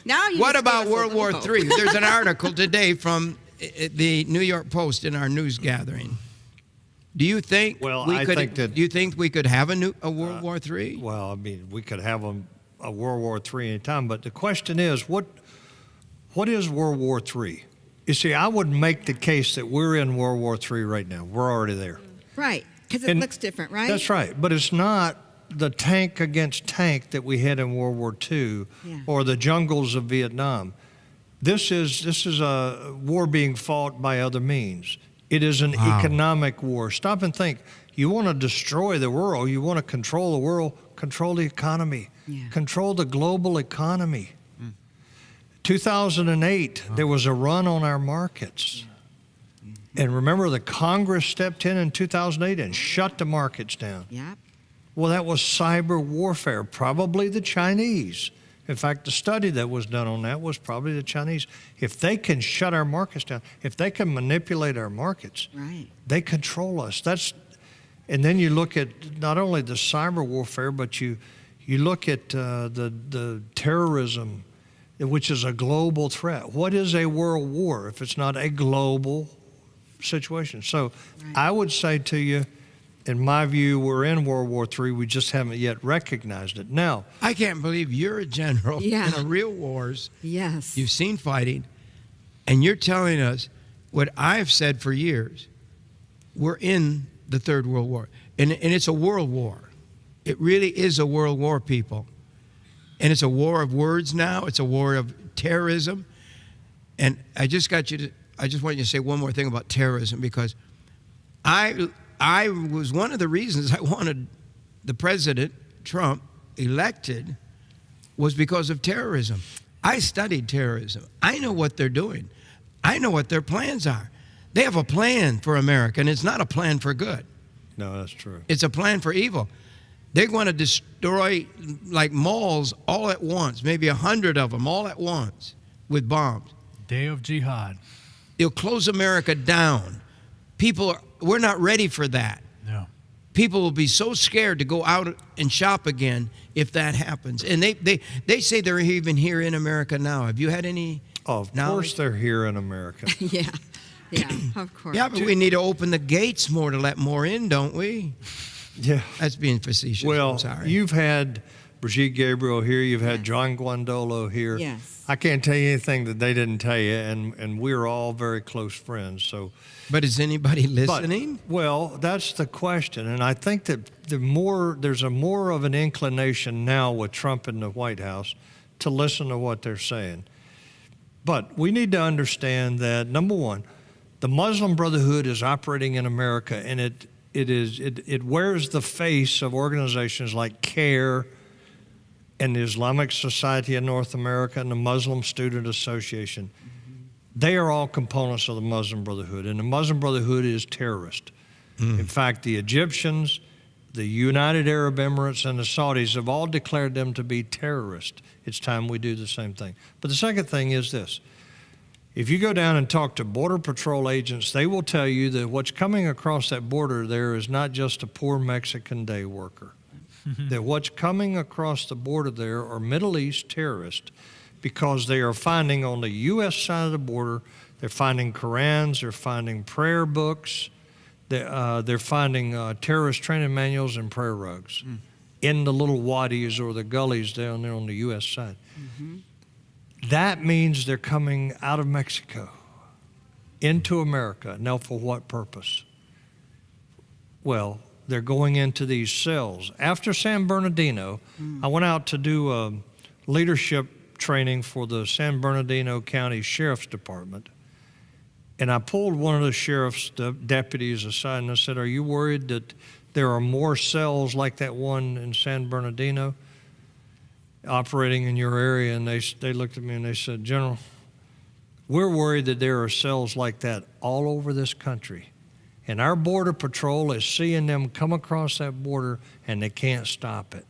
Now you What just gave about us a World War little hope. III? There's an article today from the New York Post in our news gathering. Do you think Well, we I could? think that- Do you think we could have a World War III? Well, I mean, we could have a World War III anytime, but the question is, what is World War III? You see, I would make the case that we're in World War III right now. We're already there. Right, because it And looks different, right? That's right, but it's not the tank against tank that we had in World War II Yeah. or the jungles of Vietnam. This is a war being fought by other means. It is an economic war. Stop and think. You want to destroy the world. You want to control the world. Control the economy. Yeah. Control the global economy. 2008, there was a run on our markets. And remember, the Congress stepped in 2008 and shut the markets down. Yep. Well, that was cyber warfare, probably the Chinese. In fact, the study that was done on that was probably the Chinese. If they can shut our markets down, if they can manipulate our markets, Right. they control us. And then you look at not only the cyber warfare, but you look at the terrorism, which is a global threat. What is a world war if it's not a global situation? So Right. I would say to you, in my view, we're in World War III. We just haven't yet recognized it. Now, I can't believe you're a general Yeah. in a real wars. Yes. You've seen fighting, and you're telling us what I've said for years. We're in the Third World War, and it's a world war. It really is a world war, people. And it's a war of words now. It's a war of terrorism. And I just want you to say one more thing about terrorism, because I was one of the reasons I wanted the President Trump elected was because of terrorism. I studied terrorism. I know what they're doing. I know what their plans are. They have a plan for America, and it's not a plan for good. no, that's true. It's a plan for evil. They're going to destroy like malls all at once, maybe 100 of them all at once with bombs. Day of Jihad. They'll close America down. We're not ready for that. No. People will be so scared to go out and shop again if that happens. And they say they're even here in America now. Have you had any Of knowledge? course they're here in America. Yeah. Yeah, of course. Yeah, but we need to open the gates more to let more in, don't we? Yeah. That's being facetious. Well, I'm sorry. you've had Brigitte Gabriel here. You've had John Guandolo here. Yes. I can't tell you anything that they didn't tell you, and we're all very close friends. So, But is anybody listening? well, that's the question, and I think that there's a more of an inclination now with Trump in the White House to listen to what they're saying. But we need to understand that, number one, the Muslim Brotherhood is operating in America, and it wears the face of organizations like CARE and the Islamic Society of North America and the Muslim Student Association. They are all components of the Muslim Brotherhood, and the Muslim Brotherhood is terrorist. In fact, the Egyptians, the United Arab Emirates, and the Saudis have all declared them to be terrorists. It's time we do the same thing. But the second thing is this. If you go down and talk to Border Patrol agents, they will tell you that what's coming across that border there is not just a poor Mexican day worker. That what's coming across the border there are Middle East terrorists, because they are finding on the U.S. side of the border, they're finding Korans, they're finding prayer books, they're finding terrorist training manuals and prayer rugs in the little wadis or the gullies down there on the U.S. side. That means they're coming out of Mexico into America. Now, for what purpose? Well, they're going into these cells. After San Bernardino, I went out to do a leadership training for the San Bernardino County Sheriff's Department. And I pulled one of the sheriff's deputies aside and I said, "Are you worried that there are more cells like that one in San Bernardino operating in your area?" And they looked at me and they said, "General, we're worried that there are cells like that all over this country. And our Border Patrol is seeing them come across that border and they can't stop it."